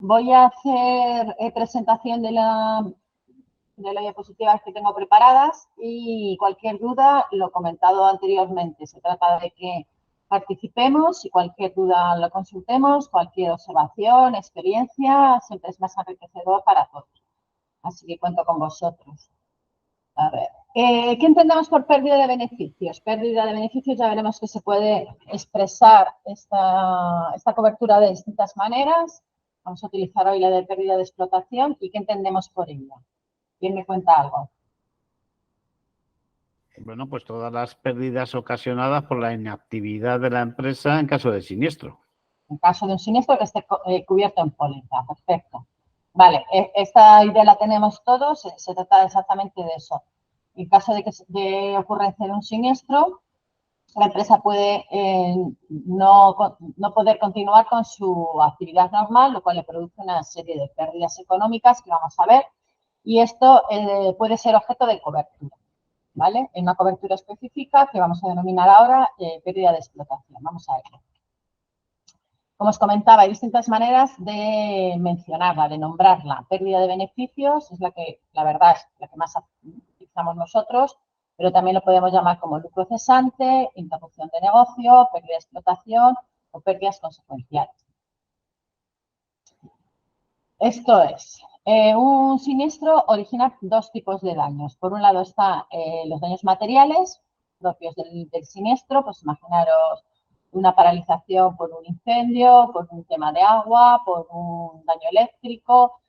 Voy a hacer presentación de las diapositivas que tengo preparadas y cualquier duda, lo comentado anteriormente, se trata de que participemos y cualquier duda lo consultemos, cualquier observación, experiencia, siempre es más enriquecedor para todos. Así que cuento con vosotros. A ver, ¿qué entendemos por pérdida de beneficios? Pérdida de beneficios, ya veremos que se puede expresar esta cobertura de distintas maneras. Vamos a utilizar hoy la de pérdida de explotación. ¿Y qué entendemos por ella? ¿Quién me cuenta algo? Bueno, pues todas las pérdidas ocasionadas por la inactividad de la empresa en caso de siniestro. En caso de un siniestro que esté cubierto en póliza. Perfecto. Vale, esta idea la tenemos todos. Se trata exactamente de eso. En caso de ocurrencia de un siniestro, la empresa puede no poder continuar con su actividad normal, lo cual le produce una serie de pérdidas económicas que vamos a ver. Y esto puede ser objeto de cobertura, ¿vale? En una cobertura específica que vamos a denominar ahora pérdida de explotación. Vamos a verlo. Como os comentaba, hay distintas maneras de mencionarla, de nombrarla. Pérdida de beneficios es la verdad, es la que más utilizamos nosotros, pero también lo podemos llamar como lucro cesante, interrupción de negocio, pérdida de explotación o pérdidas consecuenciales. Esto es, un siniestro origina dos tipos de daños. Por un lado están los daños materiales propios del siniestro, pues imaginaros una paralización por un incendio, por un tema de agua, por un daño eléctrico.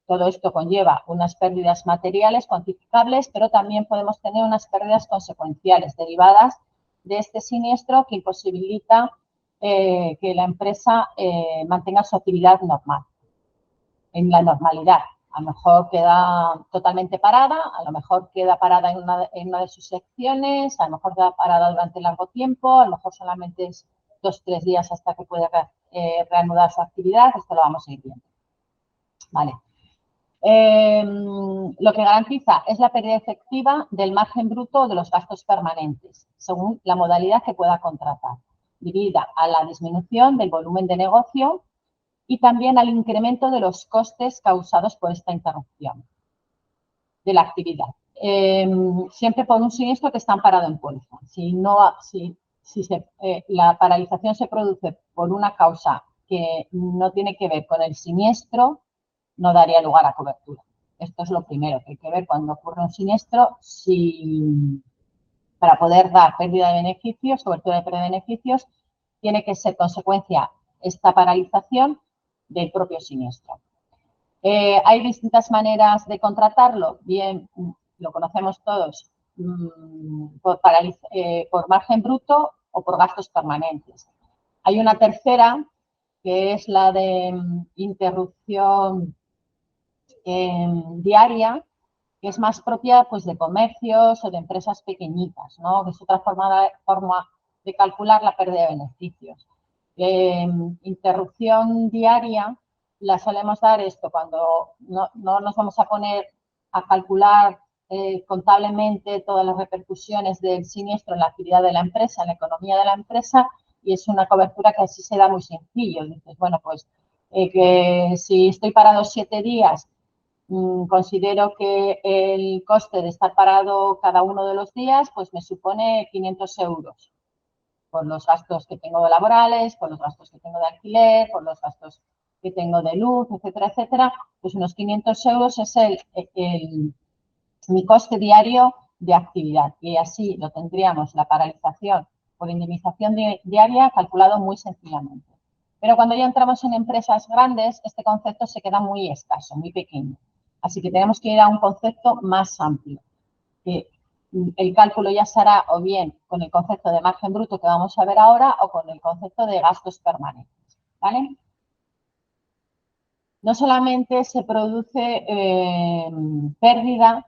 Todo esto conlleva unas pérdidas materiales cuantificables, pero también podemos tener unas pérdidas consecuenciales derivadas de este siniestro que imposibilita que la empresa mantenga su actividad normal, en la normalidad. A lo mejor queda totalmente parada, a lo mejor queda parada en una de sus secciones, a lo mejor queda parada durante largo tiempo, a lo mejor solamente es 2 o 3 días hasta que pueda reanudar su actividad. Esto lo vamos a ir viendo. Vale. Lo que garantiza es la pérdida efectiva del margen bruto de los gastos permanentes, según la modalidad que pueda contratar, debida a la disminución del volumen de negocio y también al incremento de los costes causados por esta interrupción de la actividad. Siempre por un siniestro que está amparado en póliza. Si la paralización se produce por una causa que no tiene que ver con el siniestro, no daría lugar a cobertura. Esto es lo primero que hay que ver cuando ocurre un siniestro, para poder dar pérdida de beneficios, cobertura de pérdida de beneficios, tiene que ser consecuencia esta paralización del propio siniestro. Hay distintas maneras de contratarlo, bien, lo conocemos todos, por margen bruto o por gastos permanentes. Hay una tercera, que es la de interrupción diaria, que es más propia pues, de comercios o de empresas pequeñitas, ¿no? Que es otra forma de calcular la pérdida de beneficios. Interrupción diaria la solemos dar esto cuando no nos vamos a poner a calcular contablemente todas las repercusiones del siniestro en la actividad de la empresa, en la economía de la empresa, y es una cobertura que así se da muy sencillo. Dices, bueno, pues que si estoy parado 7 días, considero que el coste de estar parado cada uno de los días pues me supone 500 euros por los gastos que tengo laborales, por los gastos que tengo de alquiler, por los gastos que tengo de luz, etcétera, etcétera. Pues unos 500 euros es mi coste diario de actividad y así lo tendríamos la paralización por indemnización diaria calculado muy sencillamente. Pero cuando ya entramos en empresas grandes, este concepto se queda muy escaso, muy pequeño. Así que tenemos que ir a un concepto más amplio, que el cálculo ya se hará o bien con el concepto de margen bruto que vamos a ver ahora o con el concepto de gastos permanentes, ¿vale? No solamente se produce pérdida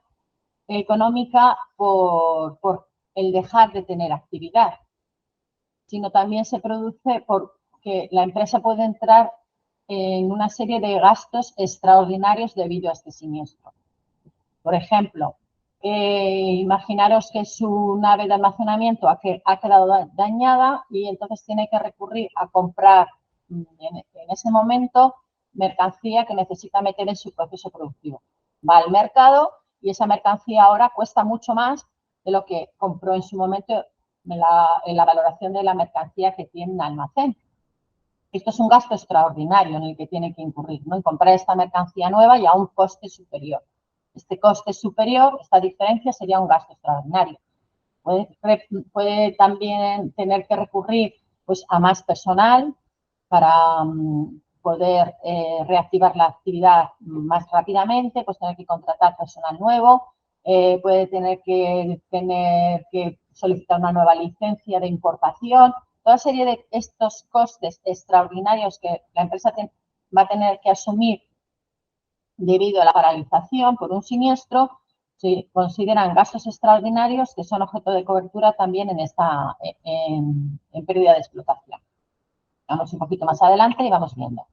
económica por el dejar de tener actividad, sino también se produce porque la empresa puede entrar en una serie de gastos extraordinarios debido a este siniestro. Por ejemplo, imaginaros que su nave de almacenamiento ha quedado dañada y entonces tiene que recurrir a comprar en ese momento mercancía que necesita meter en su proceso productivo. Va al mercado y esa mercancía ahora cuesta mucho más de lo que compró en su momento en la valoración de la mercancía que tiene en almacén. Esto es un gasto extraordinario en el que tiene que incurrir, ¿no? En comprar esta mercancía nueva y a un coste superior. Este coste superior, esta diferencia, sería un gasto extraordinario. Puede también tener que recurrir pues, a más personal para poder reactivar la actividad más rápidamente, pues tener que contratar personal nuevo, puede tener que solicitar una nueva licencia de importación, toda serie de estos costes extraordinarios que la empresa va a tener que asumir debido a la paralización por un siniestro, se consideran gastos extraordinarios que son objeto de cobertura también en pérdida de explotación. Vamos un poquito más adelante y vamos viendo.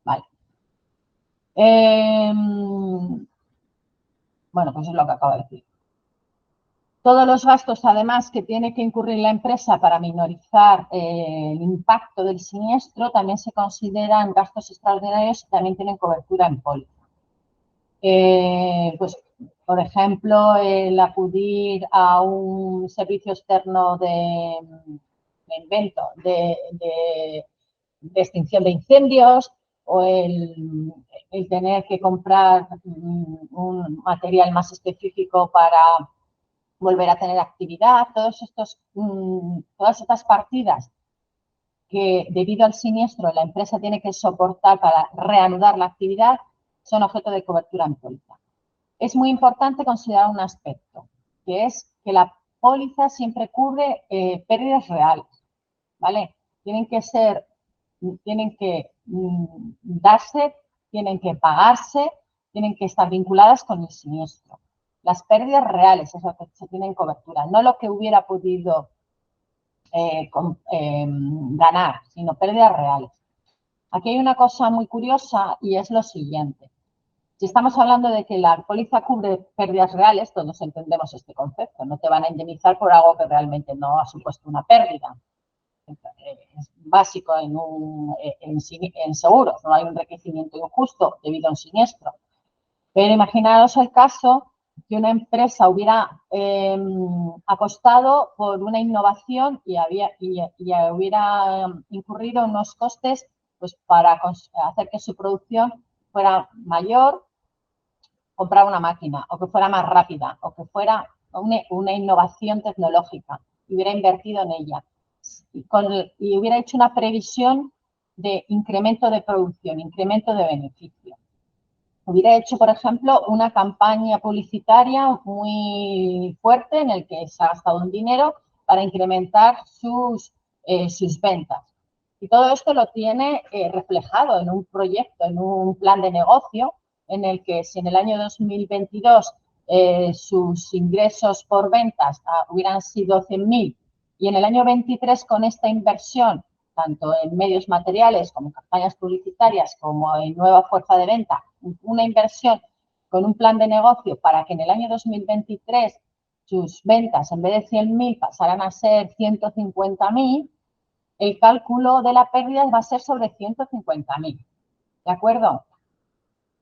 Vale. Bueno, pues es lo que acabo de decir. Todos los gastos, además, que tiene que incurrir la empresa para minorizar el impacto del siniestro, también se consideran gastos extraordinarios y también tienen cobertura en póliza. Pues, por ejemplo, el acudir a un servicio externo de extinción de incendios o el tener que comprar un material más específico para volver a tener actividad, todas estas partidas que debido al siniestro la empresa tiene que soportar para reanudar la actividad son objeto de cobertura en póliza. Es muy importante considerar un aspecto, que es que la póliza siempre cubre pérdidas reales, ¿vale? Tienen que darse, tienen que pagarse, tienen que estar vinculadas con el siniestro. Las pérdidas reales es lo que se tiene en cobertura, no lo que hubiera podido ganar, sino pérdidas reales. Aquí hay una cosa muy curiosa y es lo siguiente. Si estamos hablando de que la póliza cubre pérdidas reales, todos entendemos este concepto. No te van a indemnizar por algo que realmente no ha supuesto una pérdida. Es básico en seguros, no hay un enriquecimiento injusto debido a un siniestro. Pero imaginaos el caso que una empresa hubiera apostado por una innovación y hubiera incurrido unos costes pues, para hacer que su producción fuera mayor, comprar una máquina, o que fuera más rápida, o que fuera una innovación tecnológica, y hubiera invertido en ella. Y hubiera hecho una previsión de incremento de producción, incremento de beneficio. Hubiera hecho, por ejemplo, una campaña publicitaria muy fuerte en el que se ha gastado un dinero para incrementar sus ventas. Y todo esto lo tiene reflejado en un proyecto, en un plan de negocio, en el que si en el año 2022 sus ingresos por ventas hubieran sido 100.000 y en el año 23 con esta inversión, tanto en medios materiales como en campañas publicitarias, como en nueva fuerza de venta, una inversión con un plan de negocio para que en el año 2023 sus ventas en vez de 100.000 pasaran a ser 150.000, el cálculo de la pérdida va a ser sobre 150.000. ¿De acuerdo?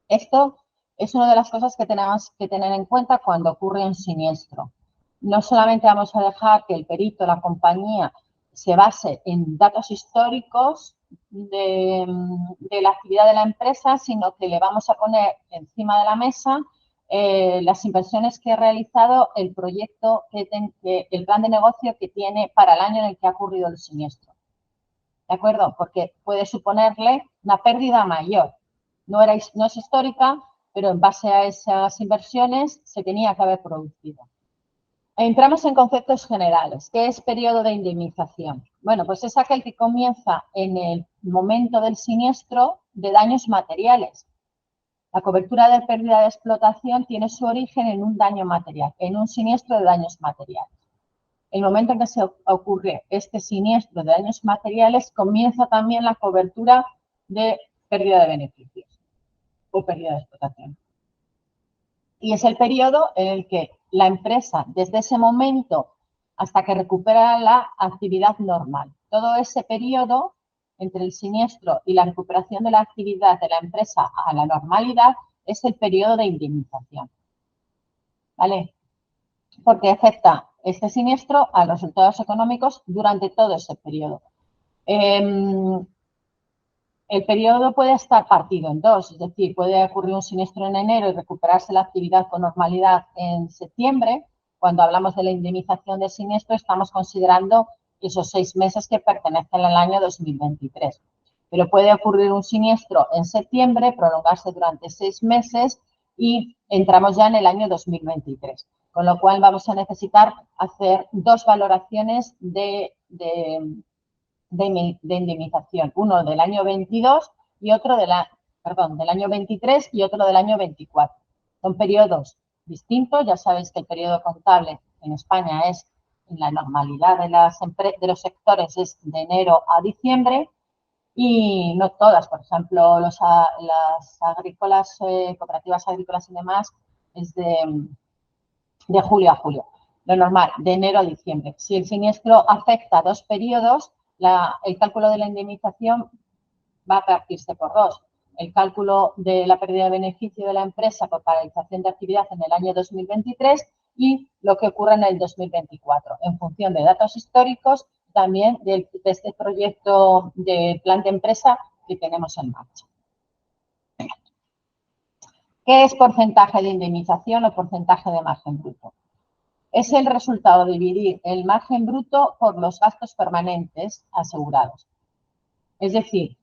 Esto es una de las cosas que tenemos que tener en cuenta cuando ocurre un siniestro. No solamente vamos a dejar que el perito, la compañía, se base en datos históricos de la actividad de la empresa, sino que le vamos a poner encima de la mesa las inversiones que ha realizado, el proyecto, el plan de negocio que tiene para el año en el que ha ocurrido el siniestro. ¿De acuerdo? Porque puede suponerle una pérdida mayor. No es histórica, pero en base a esas inversiones se tenía que haber producido. Entramos en conceptos generales. ¿Qué es periodo de indemnización? Bueno, pues es aquel que comienza en el momento del siniestro de daños materiales. La cobertura de pérdida de explotación tiene su origen en un daño material, en un siniestro de daños materiales. El momento en que se ocurre este siniestro de daños materiales, comienza también la cobertura de pérdida de beneficios o pérdida de explotación. Y es el periodo en el que la empresa, desde ese momento hasta que recupera la actividad normal, todo ese periodo entre el siniestro y la recuperación de la actividad de la empresa a la normalidad es el periodo de indemnización, ¿vale? Porque afecta este siniestro a los resultados económicos durante todo ese periodo. El periodo puede estar partido en dos, es decir, puede ocurrir un siniestro en enero y recuperarse la actividad con normalidad en septiembre. Cuando hablamos de la indemnización de siniestro, estamos considerando esos 6 meses que pertenecen al año 2023. Pero puede ocurrir un siniestro en septiembre, prolongarse durante 6 meses y entramos ya en el año 2023. Con lo cual vamos a necesitar hacer 2 valoraciones de indemnización, uno del año 22 y otro del año 23 y otro del año 24. Son periodos distintos, ya sabéis que el periodo contable en España es, en la normalidad de los sectores, es de enero a diciembre y no todas, por ejemplo, las agrícolas, cooperativas agrícolas y demás, es de julio a julio. Lo normal, de enero a diciembre. Si el siniestro afecta 2 periodos, el cálculo de la indemnización va a partirse por 2. El cálculo de la pérdida de beneficio de la empresa por paralización de actividad en el año 2023 y lo que ocurre en el 2024, en función de datos históricos, también de este proyecto de plan de empresa que tenemos en marcha. ¿Qué es porcentaje de indemnización o porcentaje de margen bruto? Es el resultado de dividir el margen bruto por los gastos permanentes asegurados. Es decir,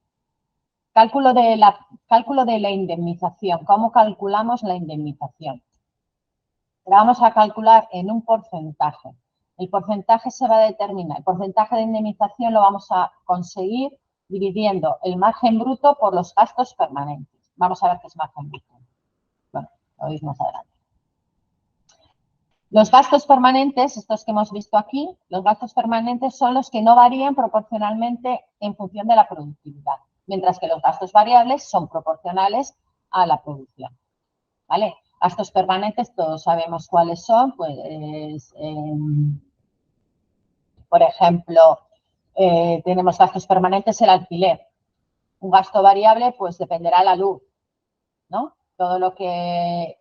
cálculo de la indemnización. ¿Cómo calculamos la indemnización? La vamos a calcular en un porcentaje. El porcentaje se va a determinar. El porcentaje de indemnización lo vamos a conseguir dividiendo el margen bruto por los gastos permanentes. Vamos a ver qué es margen bruto. Bueno, lo veis más adelante. Los gastos permanentes, estos que hemos visto aquí, los gastos permanentes son los que no varían proporcionalmente en función de la productividad, mientras que los gastos variables son proporcionales a la producción, ¿vale? Gastos permanentes, todos sabemos cuáles son, pues, por ejemplo, tenemos gastos permanentes, el alquiler. Un gasto variable, pues, dependerá de la luz, ¿no? Todo lo que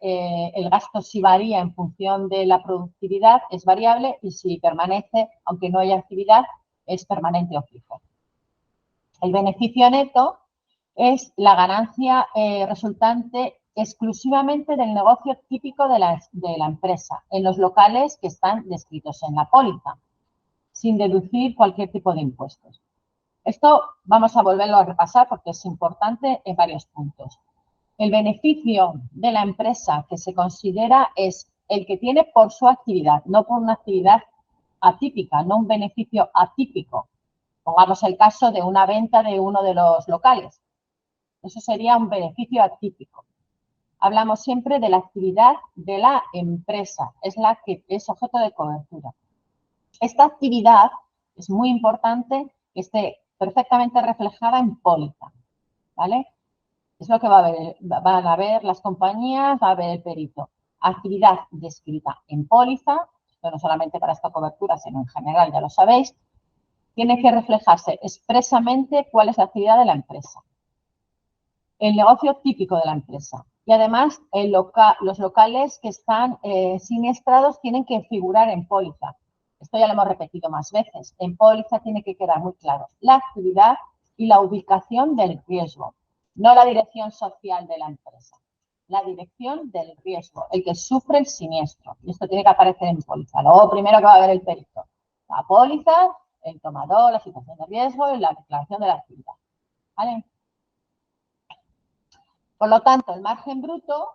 el gasto si varía en función de la productividad es variable y si permanece, aunque no haya actividad, es permanente o fijo. El beneficio neto es la ganancia resultante exclusivamente del negocio típico de la empresa, en los locales que están descritos en la póliza, sin deducir cualquier tipo de impuestos. Esto vamos a volverlo a repasar porque es importante en varios puntos. El beneficio de la empresa que se considera es el que tiene por su actividad, no por una actividad atípica, no un beneficio atípico. Pongamos el caso de una venta de uno de los locales. Eso sería un beneficio atípico. Hablamos siempre de la actividad de la empresa, es la que es objeto de cobertura. Esta actividad es muy importante que esté perfectamente reflejada en póliza, ¿vale? Es lo que van a ver las compañías, va a ver el perito. Actividad descrita en póliza, esto no solamente para esta cobertura, sino en general, ya lo sabéis, tiene que reflejarse expresamente cuál es la actividad de la empresa. El negocio típico de la empresa. Y además, los locales que están siniestrados tienen que figurar en póliza. Esto ya lo hemos repetido más veces. En póliza tiene que quedar muy claro la actividad y la ubicación del riesgo. No la dirección social de la empresa, la dirección del riesgo, el que sufre el siniestro. Y esto tiene que aparecer en póliza. Luego, primero que va a ver el perito. La póliza, el tomador, la situación de riesgo y la declaración de la actividad. ¿Vale? Por lo tanto, el margen bruto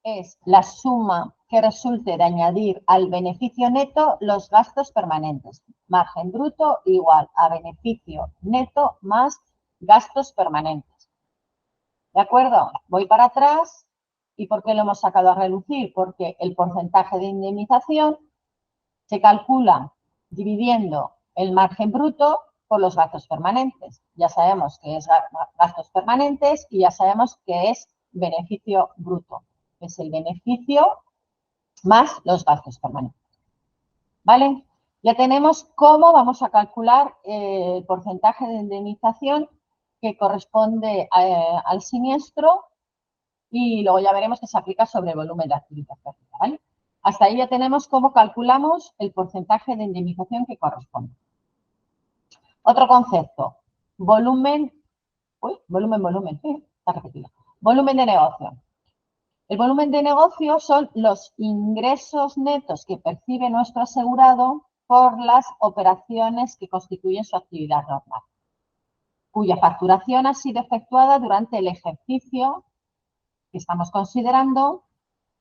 es la suma que resulte de añadir al beneficio neto los gastos permanentes. Margen bruto igual a beneficio neto más gastos permanentes. ¿De acuerdo? Voy para atrás. ¿Y por qué lo hemos sacado a relucir? Porque el porcentaje de indemnización se calcula dividiendo el margen bruto por los gastos permanentes. Ya sabemos que es gastos permanentes y ya sabemos que es beneficio bruto. Es el beneficio más los gastos permanentes. ¿Vale? Ya tenemos cómo vamos a calcular el porcentaje de indemnización que corresponde al siniestro y luego ya veremos que se aplica sobre el volumen de actividad perdida, ¿vale? Hasta ahí ya tenemos cómo calculamos el porcentaje de indemnización que corresponde. Otro concepto, volumen está repetido. Volumen de negocio. El volumen de negocio son los ingresos netos que percibe nuestro asegurado por las operaciones que constituyen su actividad normal, cuya facturación ha sido efectuada durante el ejercicio que estamos considerando,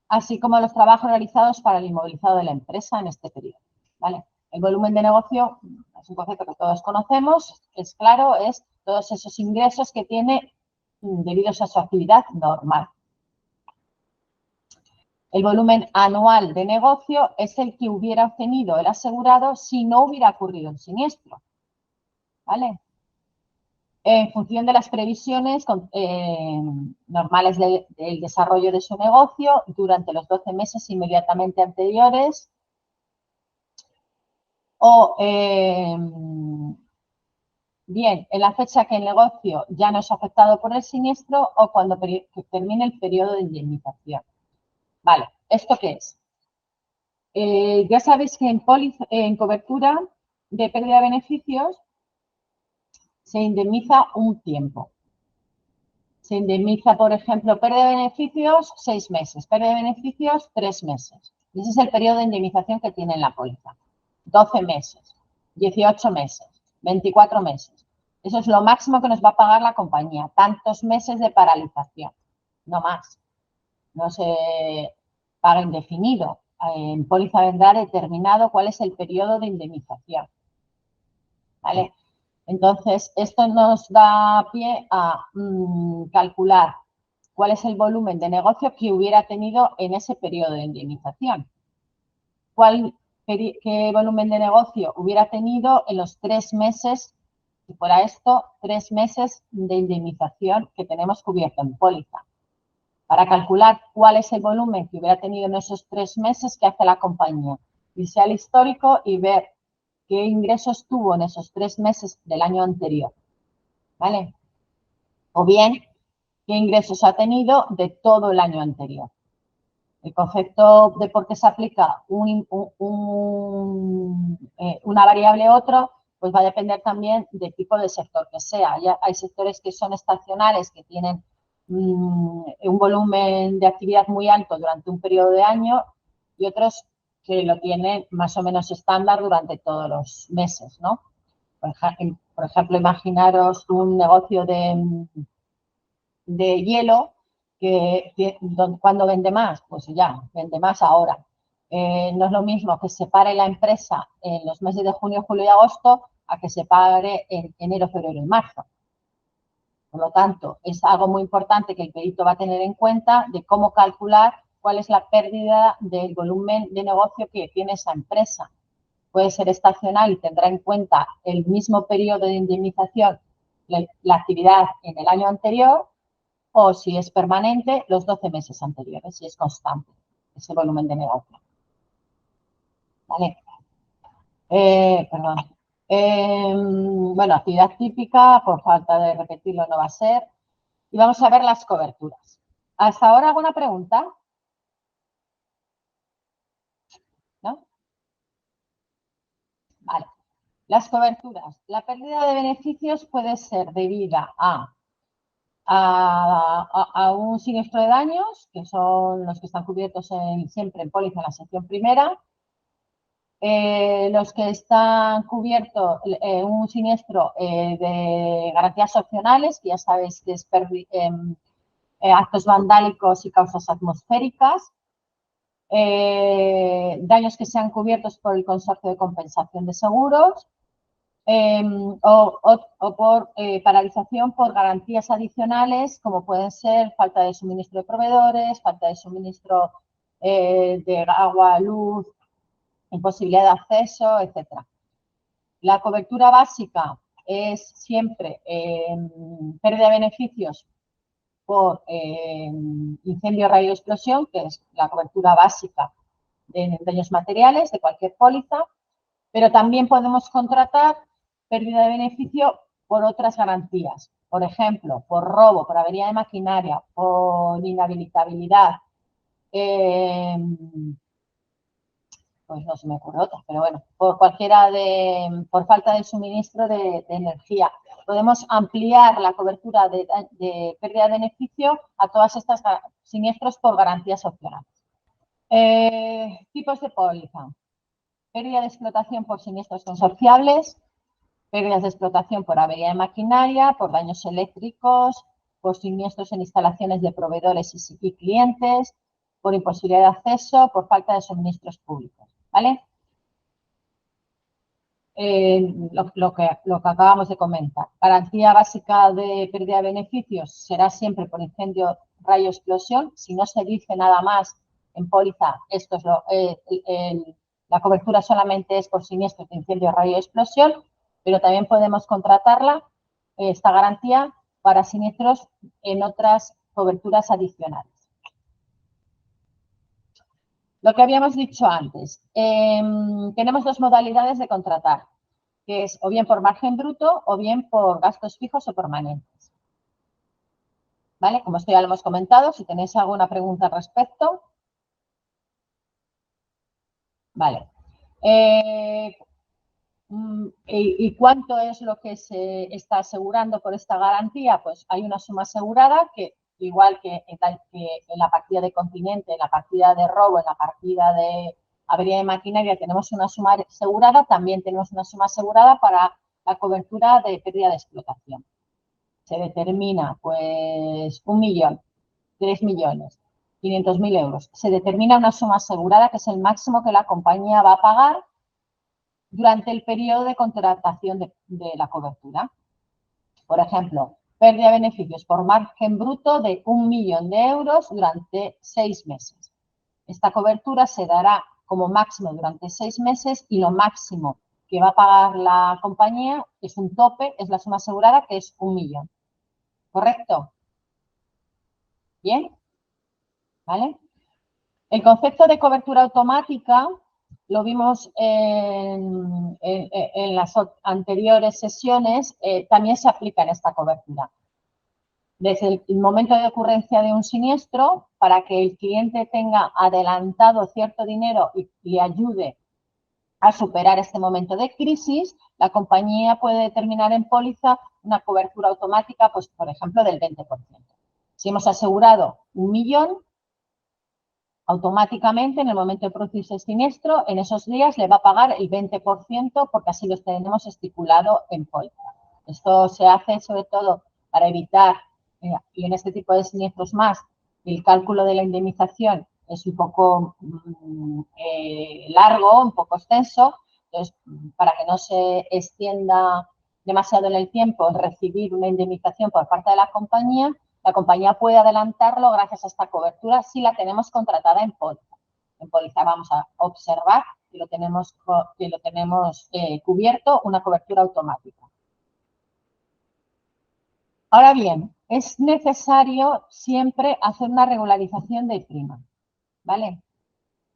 así como los trabajos realizados para el inmovilizado de la empresa en este periodo, ¿vale? El volumen de negocio es un concepto que todos conocemos, es claro, es todos esos ingresos que tiene debidos a su actividad normal. El volumen anual de negocio es el que hubiera obtenido el asegurado si no hubiera ocurrido un siniestro, ¿vale? En función de las previsiones normales del desarrollo de su negocio durante los 12 meses inmediatamente anteriores o bien en la fecha que el negocio ya no es afectado por el siniestro o cuando termine el periodo de indemnización. Vale, ¿esto qué es? Ya sabéis que en cobertura de pérdida de beneficios se indemniza un tiempo. Se indemniza, por ejemplo, pérdida de beneficios 6 meses, pérdida de beneficios 3 meses. Ese es el periodo de indemnización que tiene en la póliza. 12 meses, 18 meses, 24 meses. Eso es lo máximo que nos va a pagar la compañía. Tantos meses de paralización, no más. No se paga indefinido. En póliza vendrá determinado cuál es el periodo de indemnización. ¿Vale? Entonces, esto nos da pie a calcular cuál es el volumen de negocio que hubiera tenido en ese periodo de indemnización. ¿Qué volumen de negocio hubiera tenido en los 3 meses, si fuera esto, 3 meses de indemnización que tenemos cubierto en póliza? Para calcular cuál es el volumen que hubiera tenido en esos 3 meses que hace la compañía. Irse al histórico y ver qué ingresos tuvo en esos 3 meses del año anterior, ¿vale? O bien, qué ingresos ha tenido de todo el año anterior. El concepto de por qué se aplica una variable a otra, pues va a depender también del tipo de sector que sea. Ya hay sectores que son estacionales, que tienen un volumen de actividad muy alto durante un periodo de año y otros que lo tienen más o menos estándar durante todos los meses, ¿no? Por ejemplo, imaginaros un negocio de hielo cuando vende más, pues ya, vende más ahora. No es lo mismo que se pare la empresa en los meses de junio, julio y agosto a que se pare en enero, febrero y marzo. Por lo tanto, es algo muy importante que el perito va a tener en cuenta de cómo calcular cuál es la pérdida del volumen de negocio que tiene esa empresa. Puede ser estacional y tendrá en cuenta el mismo periodo de indemnización, la actividad en el año anterior, o si es permanente, los 12 meses anteriores, si es constante ese volumen de negocio. ¿Vale? Perdón. Bueno, actividad típica, por falta de repetirlo no va a ser. Y vamos a ver las coberturas. ¿Hasta ahora alguna pregunta? ¿No? Vale. Las coberturas. La pérdida de beneficios puede ser debida a un siniestro de daños, que son los que están cubiertos siempre en póliza en la sección primera. Los que están cubiertos un siniestro de garantías opcionales, que ya sabéis que es actos vandálicos y causas atmosféricas. Daños que sean cubiertos por el Consorcio de Compensación de Seguros o por paralización por garantías adicionales, como pueden ser falta de suministro de proveedores, falta de suministro de agua, luz, imposibilidad de acceso, etcétera. La cobertura básica es siempre pérdida de beneficios por incendio, radioexplosión, que es la cobertura básica de daños materiales de cualquier póliza, pero también podemos contratar pérdida de beneficio por otras garantías, por ejemplo, por robo, por avería de maquinaria, por inhabilitabilidad, pues no se me ocurre otra, pero bueno, por por falta de suministro de energía. Podemos ampliar la cobertura de pérdida de beneficio a todas estas siniestros por garantías opcionales. Tipos de póliza. Pérdida de explotación por siniestros consorciables, pérdidas de explotación por avería de maquinaria, por daños eléctricos, por siniestros en instalaciones de proveedores y clientes, por imposibilidad de acceso, por falta de suministros públicos, ¿vale? Lo que acabamos de comentar. Garantía básica de pérdida de beneficios será siempre por incendio, rayo, explosión. Si no se dice nada más en póliza, esto es la cobertura solamente es por siniestros de incendio, rayo, explosión, pero también podemos contratarla, esta garantía, para siniestros en otras coberturas adicionales. Lo que habíamos dicho antes, tenemos dos modalidades de contratar, que es o bien por margen bruto o bien por gastos fijos o permanentes. ¿Vale? Como esto ya lo hemos comentado, si tenéis alguna pregunta al respecto. Vale. ¿Y cuánto es lo que se está asegurando por esta garantía? Pues hay una suma asegurada que, igual que en la partida de continente, en la partida de robo, en la partida de avería de maquinaria, tenemos una suma asegurada, también tenemos una suma asegurada para la cobertura de pérdida de explotación. Se determina, pues, 1 millón, 3 millones, 500.000 euros. Se determina una suma asegurada que es el máximo que la compañía va a pagar durante el periodo de contratación de la cobertura. Por ejemplo, pérdida de beneficios por margen bruto de 1 millón de euros durante 6 meses. Esta cobertura se dará como máximo durante 6 meses y lo máximo que va a pagar la compañía es un tope, es la suma asegurada, que es 1 millón. ¿Correcto? ¿Bien? ¿Vale? El concepto de cobertura automática lo vimos en las anteriores sesiones, también se aplica en esta cobertura. Desde el momento de ocurrencia de un siniestro, para que el cliente tenga adelantado cierto dinero y le ayude a superar este momento de crisis, la compañía puede determinar en póliza una cobertura automática, pues, por ejemplo, del 20%. Si hemos asegurado 1 millón, automáticamente, en el momento de producirse el siniestro, en esos días le va a pagar el 20% porque así lo tenemos estipulado en póliza. Esto se hace sobre todo para evitar, y en este tipo de siniestros más, el cálculo de la indemnización es un poco largo, un poco extenso. Entonces, para que no se extienda demasiado en el tiempo el recibir una indemnización por parte de la compañía puede adelantarlo gracias a esta cobertura si la tenemos contratada en póliza. En póliza vamos a observar que lo tenemos cubierto, una cobertura automática. Ahora bien, es necesario siempre hacer una regularización de prima, ¿vale?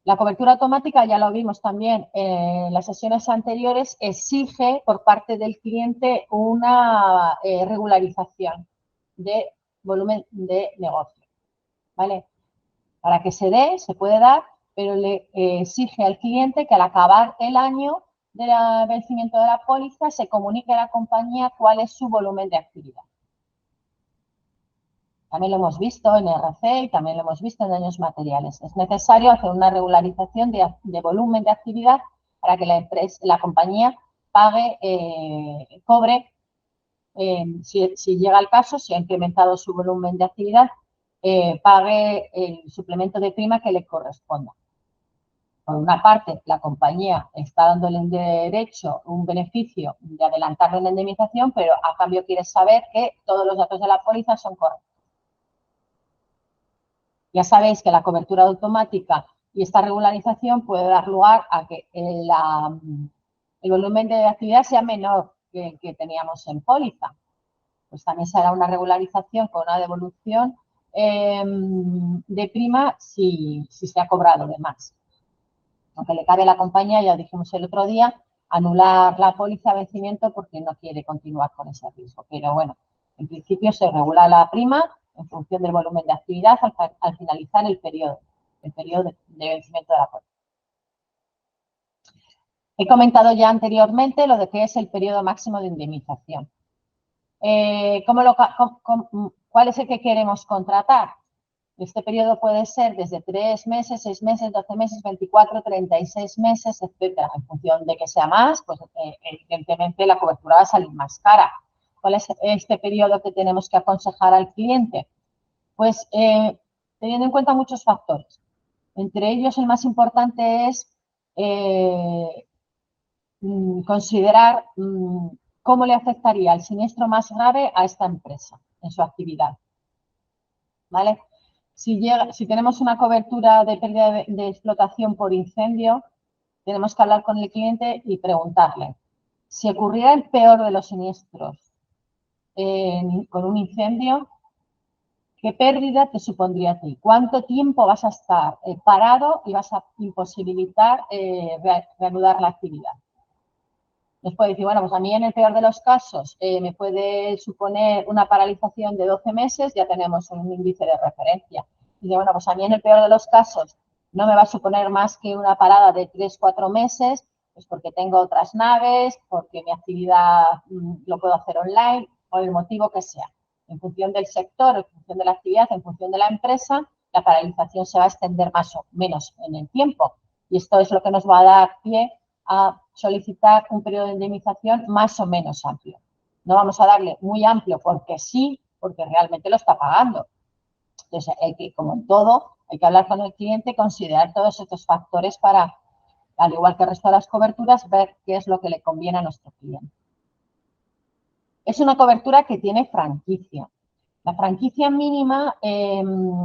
La cobertura automática, ya lo vimos también en las sesiones anteriores, exige por parte del cliente una regularización de volumen de negocio, ¿vale? Para que se dé, se puede dar, pero le exige al cliente que al acabar el año de vencimiento de la póliza se comunique a la compañía cuál es su volumen de actividad. También lo hemos visto en RC y también lo hemos visto en daños materiales. Es necesario hacer una regularización de volumen de actividad para que la compañía pague, cobre, si llega el caso, si ha incrementado su volumen de actividad, pague el suplemento de prima que le corresponda. Por una parte, la compañía está dándole un derecho, un beneficio de adelantarle una indemnización, pero a cambio quiere saber que todos los datos de la póliza son correctos. Ya sabéis que la cobertura automática y esta regularización puede dar lugar a que el volumen de actividad sea menor que el que teníamos en póliza. Pues también se hará una regularización con una devolución de prima si se ha cobrado de más. Aunque le cabe a la compañía, ya dijimos el otro día, anular la póliza a vencimiento porque no quiere continuar con ese riesgo. Pero bueno, En principio se regula la prima en función del volumen de actividad al finalizar el periodo de vencimiento de la póliza. He comentado ya anteriormente lo de que es el periodo máximo de indemnización. ¿Cuál es el que queremos contratar? Este periodo puede ser desde 3 meses, 6 meses, 12 meses, 24, 36 meses, etcétera. En función de que sea más, pues evidentemente la cobertura va a salir más cara. ¿Cuál es este periodo que tenemos que aconsejar al cliente? Pues teniendo en cuenta muchos factores. Entre ellos, el más importante es considerar cómo le afectaría el siniestro más grave a esta empresa en su actividad. ¿Vale? Si tenemos una cobertura de pérdida de explotación por incendio, tenemos que hablar con el cliente y preguntarle, si ocurriera el peor de los siniestros con un incendio, ¿qué pérdida te supondría a ti? ¿Cuánto tiempo vas a estar parado y vas a imposibilitar reanudar la actividad? Nos puede decir, bueno, pues a mí en el peor de los casos me puede suponer una paralización de 12 meses, ya tenemos un índice de referencia. Y dice, bueno, pues a mí en el peor de los casos no me va a suponer más que una parada de 3, 4 meses, pues porque tengo otras naves, porque mi actividad lo puedo hacer online o el motivo que sea. En función del sector, en función de la actividad, en función de la empresa, la paralización se va a extender más o menos en el tiempo. Y esto es lo que nos va a dar pie a solicitar un periodo de indemnización más o menos amplio. No vamos a darle muy amplio porque sí, porque realmente lo está pagando. Entonces, como en todo, hay que hablar con el cliente, considerar todos estos factores para, al igual que el resto de las coberturas, ver qué es lo que le conviene a nuestro cliente. Es una cobertura que tiene franquicia. La franquicia mínima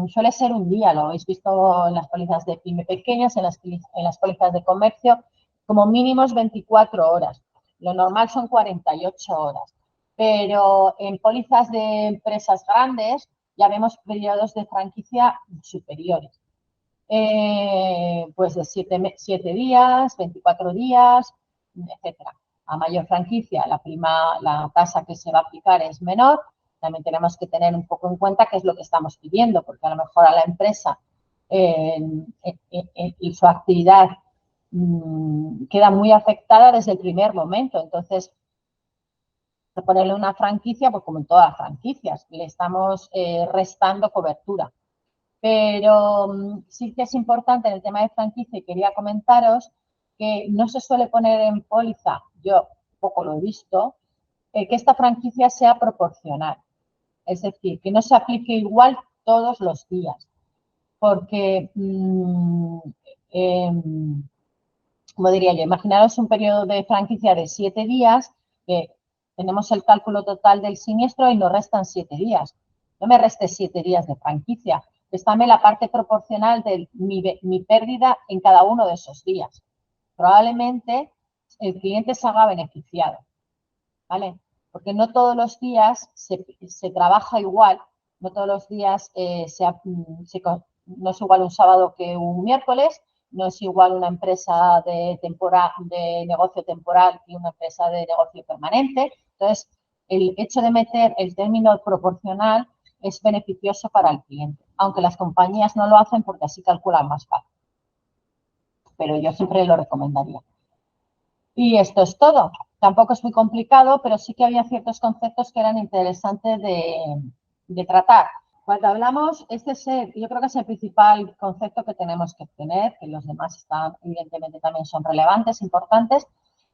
suele ser un día, lo habéis visto en las pólizas de pyme pequeñas, en las pólizas de comercio, como mínimos 24 horas. Lo normal son 48 horas. Pero en pólizas de empresas grandes ya vemos periodos de franquicia superiores. Pues de 7 días, 24 días, etcétera. A mayor franquicia, la tasa que se va a aplicar es menor. También tenemos que tener un poco en cuenta qué es lo que estamos pidiendo, porque a lo mejor a la empresa y su actividad queda muy afectada desde el primer momento. Entonces, ponerle una franquicia, pues como en todas las franquicias, le estamos restando cobertura. Pero sí que es importante en el tema de franquicia y quería comentaros que no se suele poner en póliza, yo poco lo he visto, que esta franquicia sea proporcional. Es decir, que no se aplique igual todos los días. Porque, como diría yo, imaginaros un periodo de franquicia de 7 días, que tenemos el cálculo total del siniestro y nos restan 7 días. No me restes 7 días de franquicia. Réstame la parte proporcional de mi pérdida en cada uno de esos días. Probablemente el cliente se haga beneficiado, ¿vale? Porque no todos los días se trabaja igual, no todos los días no es igual un sábado que un miércoles, no es igual una empresa de negocio temporal y una empresa de negocio permanente. Entonces, el hecho de meter el término proporcional es beneficioso para el cliente, aunque las compañías no lo hacen porque así calculan más fácil. Pero yo siempre lo recomendaría. Y esto es todo. Tampoco es muy complicado, pero sí que había ciertos conceptos que eran interesantes de tratar. Cuando hablamos, yo creo que es el principal concepto que tenemos que tener, que los demás evidentemente también son relevantes, importantes,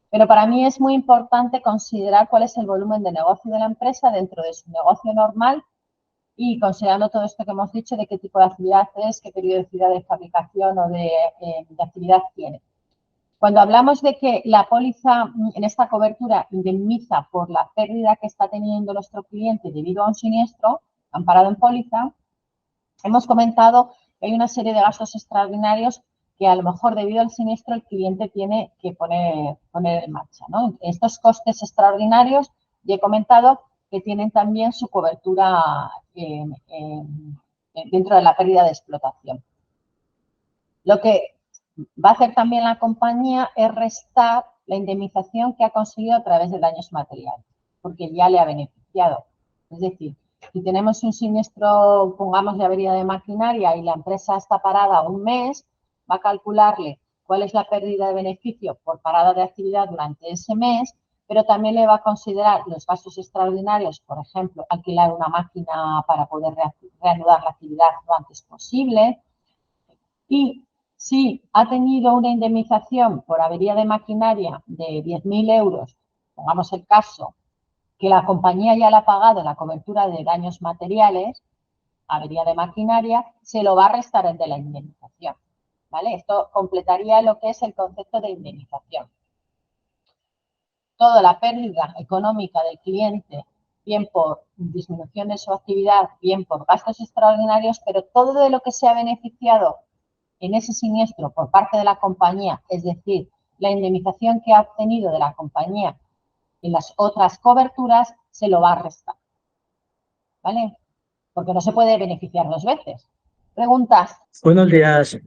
pero para mí es muy importante considerar cuál es el volumen de negocio de la empresa dentro de su negocio normal y considerando todo esto que hemos dicho de qué tipo de actividad es, qué periodicidad de fabricación o de actividad tiene. Cuando hablamos de que la póliza en esta cobertura indemniza por la pérdida que está teniendo nuestro cliente debido a un siniestro amparado en póliza, hemos comentado que hay una serie de gastos extraordinarios que a lo mejor debido al siniestro el cliente tiene que poner en marcha, ¿no? Estos costes extraordinarios, ya he comentado que tienen también su cobertura dentro de la pérdida de explotación. Lo que va a hacer también la compañía es restar la indemnización que ha conseguido a través de daños materiales, porque ya le ha beneficiado. Es decir, si tenemos un siniestro, pongamos de avería de maquinaria y la empresa está parada un mes, va a calcularle cuál es la pérdida de beneficio por parada de actividad durante ese mes, pero también le va a considerar los gastos extraordinarios, por ejemplo, alquilar una máquina para poder reanudar la actividad lo antes posible. Y si ha tenido una indemnización por avería de maquinaria de 10.000 euros, pongamos el caso, que la compañía ya le ha pagado la cobertura de daños materiales, avería de maquinaria, se lo va a restar el de la indemnización. ¿Vale? Esto completaría lo que es el concepto de indemnización. Toda la pérdida económica del cliente, bien por disminución de su actividad, bien por gastos extraordinarios, pero todo de lo que se ha beneficiado en ese siniestro por parte de la compañía, es decir, la indemnización que ha obtenido de la compañía en las otras coberturas, se lo va a restar. ¿Vale? Porque no se puede beneficiar dos veces. ¿Preguntas? Buenos días.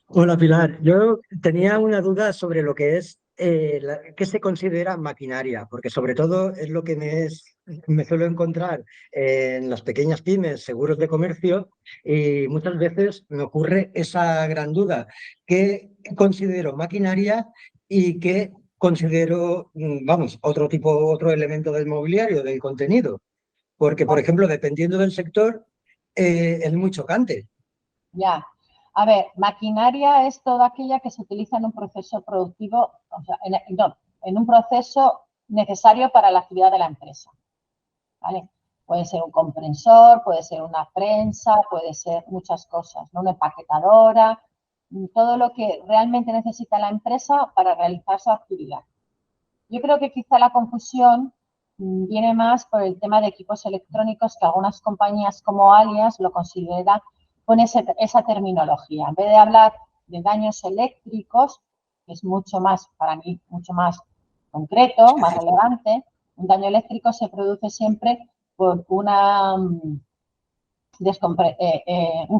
Hola Pilar. Yo tenía una duda sobre lo que es qué se considera maquinaria, porque sobre todo es lo que me suelo encontrar en las pequeñas pymes, seguros de comercio, y muchas veces me ocurre esa gran duda. ¿Qué considero maquinaria y qué considero, vamos, otro elemento del mobiliario, del contenido? Porque, por ejemplo, dependiendo del sector, es muy chocante. Ya. A ver, maquinaria es toda aquella que se utiliza en un proceso productivo, o sea, en un proceso necesario para la actividad de la empresa. ¿Vale? Puede ser un compresor, puede ser una prensa, puede ser muchas cosas, ¿no? Una empaquetadora, todo lo que realmente necesita la empresa para realizar su actividad. Yo creo que quizá la confusión viene más por el tema de equipos electrónicos, que algunas compañías como Alias lo consideran con esa terminología. En vez de hablar de daños eléctricos, que es mucho más, para mí, mucho más concreto, más relevante, un daño eléctrico se produce siempre por un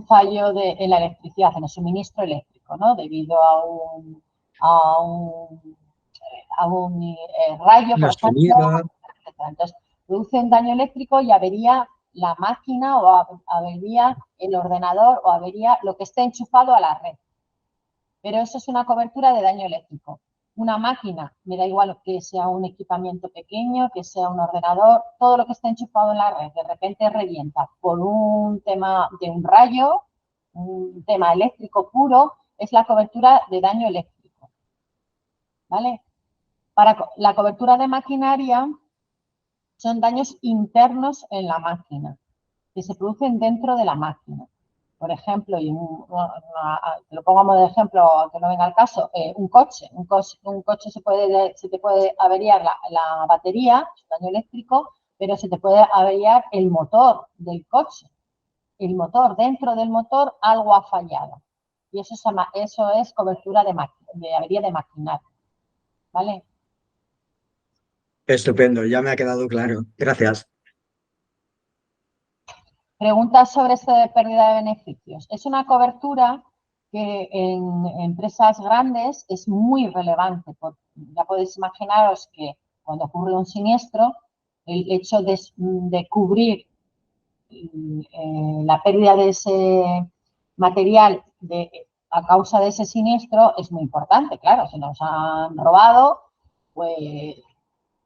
fallo en la electricidad, en el suministro eléctrico, ¿no? Debido a un rayo, por ejemplo, etc. Entonces, produce un daño eléctrico y avería la máquina o avería el ordenador o avería lo que esté enchufado a la red. Pero eso es una cobertura de daño eléctrico. Una máquina, me da igual que sea un equipamiento pequeño, que sea un ordenador, todo lo que esté enchufado en la red, de repente revienta por un tema de un rayo, un tema eléctrico puro, es la cobertura de daño eléctrico. ¿Vale? Para la cobertura de maquinaria son daños internos en la máquina, que se producen dentro de la máquina. Por ejemplo, y te lo pongo de ejemplo, aunque no venga al caso, un coche se te puede averiar la batería, daño eléctrico, pero se te puede averiar el motor del coche. El motor, dentro del motor algo ha fallado. Y eso es cobertura de avería de maquinaria. ¿Vale? Estupendo, ya me ha quedado claro. Gracias. Preguntas sobre esto de pérdida de beneficios. Es una cobertura que en empresas grandes es muy relevante. Ya podéis imaginaros que cuando ocurre un siniestro, el hecho de cubrir la pérdida de ese material a causa de ese siniestro es muy importante. Claro, si nos han robado, pues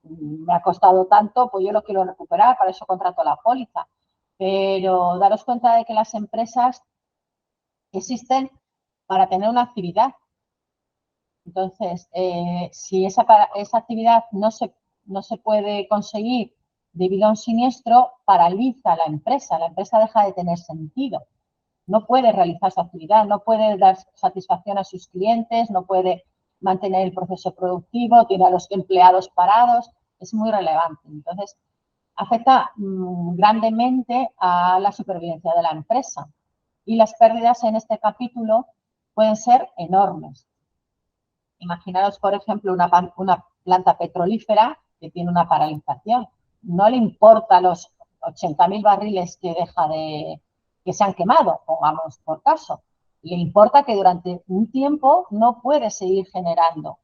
me ha costado tanto, pues yo lo quiero recuperar, para eso contrato la póliza. Pero daros cuenta de que las empresas existen para tener una actividad. Entonces, si esa actividad no se puede conseguir debido a un siniestro, paraliza la empresa deja de tener sentido. No puede realizar su actividad, no puede dar satisfacción a sus clientes, no puede mantener el proceso productivo, tiene a los empleados parados, es muy relevante. Entonces, afecta grandemente a la supervivencia de la empresa. Y las pérdidas en este capítulo pueden ser enormes. Imaginaros, por ejemplo, una planta petrolífera que tiene una paralización. No le importa los 80.000 barriles que se han quemado, pongamos por caso. Le importa que durante un tiempo no puede seguir generando.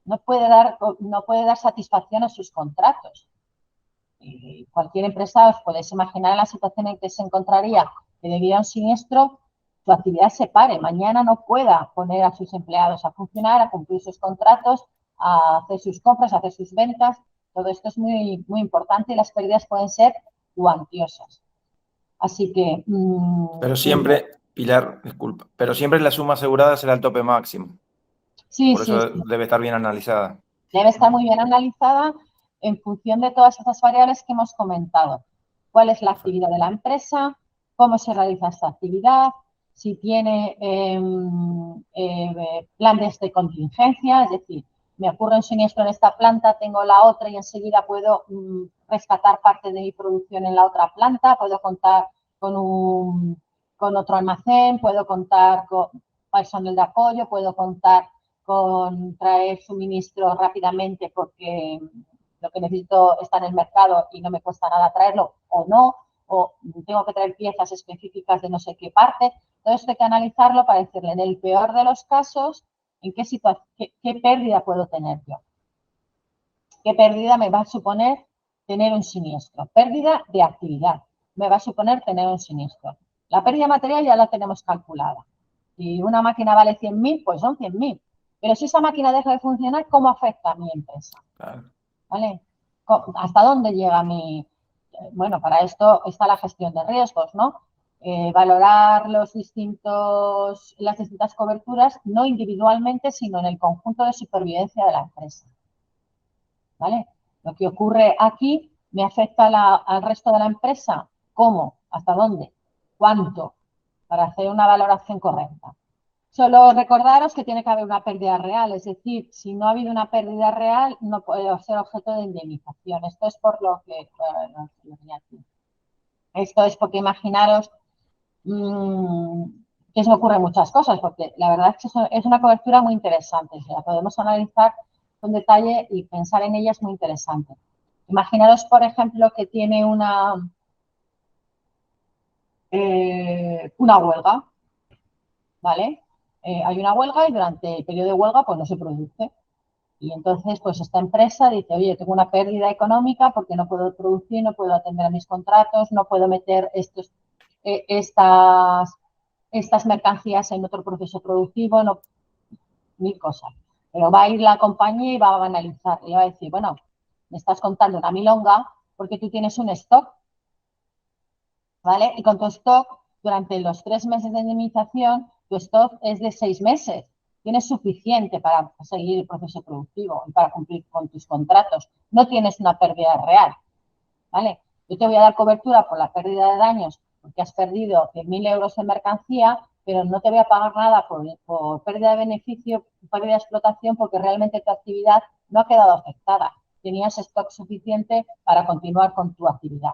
No puede dar satisfacción a sus contratos. Cualquier empresa, os podéis imaginar la situación en que se encontraría que debido a un siniestro su actividad se pare, mañana no pueda poner a sus empleados a funcionar, a cumplir sus contratos, a hacer sus compras, a hacer sus ventas. Todo esto es muy, muy importante y las pérdidas pueden ser cuantiosas. Así que... Pero siempre, Pilar, disculpa, pero siempre la suma asegurada será el tope máximo. Sí, Por eso debe estar bien analizada. Debe estar muy bien analizada en función de todas esas variables que hemos comentado. ¿Cuál es la actividad de la empresa? ¿Cómo se realiza esta actividad? Si tiene planes de contingencia, es decir, me ocurre un siniestro en esta planta, tengo la otra y enseguida puedo rescatar parte de mi producción en la otra planta, puedo contar con otro almacén, puedo contar con personal de apoyo, puedo contar con traer suministro rápidamente porque lo que necesito está en el mercado y no me cuesta nada traerlo o no, o tengo que traer piezas específicas de no sé qué parte. Todo esto hay que analizarlo para decirle, en el peor de los casos, en qué situación, qué pérdida puedo tener yo. ¿Qué pérdida me va a suponer tener un siniestro? Pérdida de actividad me va a suponer tener un siniestro. La pérdida material ya la tenemos calculada. Si una máquina vale 100.000, pues son 100.000. Pero si esa máquina deja de funcionar, ¿cómo afecta a mi empresa? Claro. ¿Vale? ¿Hasta dónde llega mi...? Bueno, para esto está la gestión de riesgos, ¿no? Valorar las distintas coberturas, no individualmente, sino en el conjunto de supervivencia de la empresa. ¿Vale? Lo que ocurre aquí me afecta al resto de la empresa. ¿Cómo? ¿Hasta dónde? ¿Cuánto? Para hacer una valoración correcta. Solo recordaros que tiene que haber una pérdida real, es decir, si no ha habido una pérdida real, no puede ser objeto de indemnización. Esto es por lo que... Esto es porque imaginaros que se me ocurren muchas cosas, porque la verdad es que es una cobertura muy interesante. Si la podemos analizar con detalle y pensar en ella es muy interesante. Imaginaros, por ejemplo, que tiene una huelga, ¿vale? Hay una huelga y durante el periodo de huelga pues no se produce. Y entonces pues esta empresa dice, oye, tengo una pérdida económica porque no puedo producir, no puedo atender a mis contratos, no puedo meter estas mercancías en otro proceso productivo, no, mil cosas. Pero va a ir la compañía y va a analizar y va a decir, bueno, me estás contando una milonga porque tú tienes un stock, ¿vale? Y con tu stock, durante los 3 meses de indemnización, tu stock es de 6 meses. Tienes suficiente para seguir el proceso productivo y para cumplir con tus contratos. No tienes una pérdida real, ¿vale? Yo te voy a dar cobertura por la pérdida de daños porque has perdido 100.000 euros en mercancía, pero no te voy a pagar nada por pérdida de beneficio, pérdida de explotación, porque realmente tu actividad no ha quedado afectada. Tenías stock suficiente para continuar con tu actividad.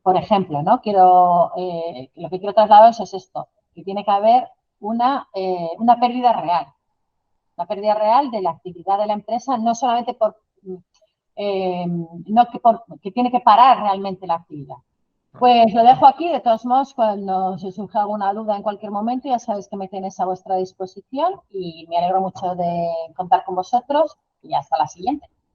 Por ejemplo, ¿no? Lo que quiero trasladaros es esto, que tiene que haber una pérdida real. La pérdida real de la actividad de la empresa, no solamente que tiene que parar realmente la actividad. Pues lo dejo aquí, de todos modos, cuando se surja alguna duda en cualquier momento, ya sabéis que me tenéis a vuestra disposición y me alegro mucho de contar con vosotros y hasta la siguiente.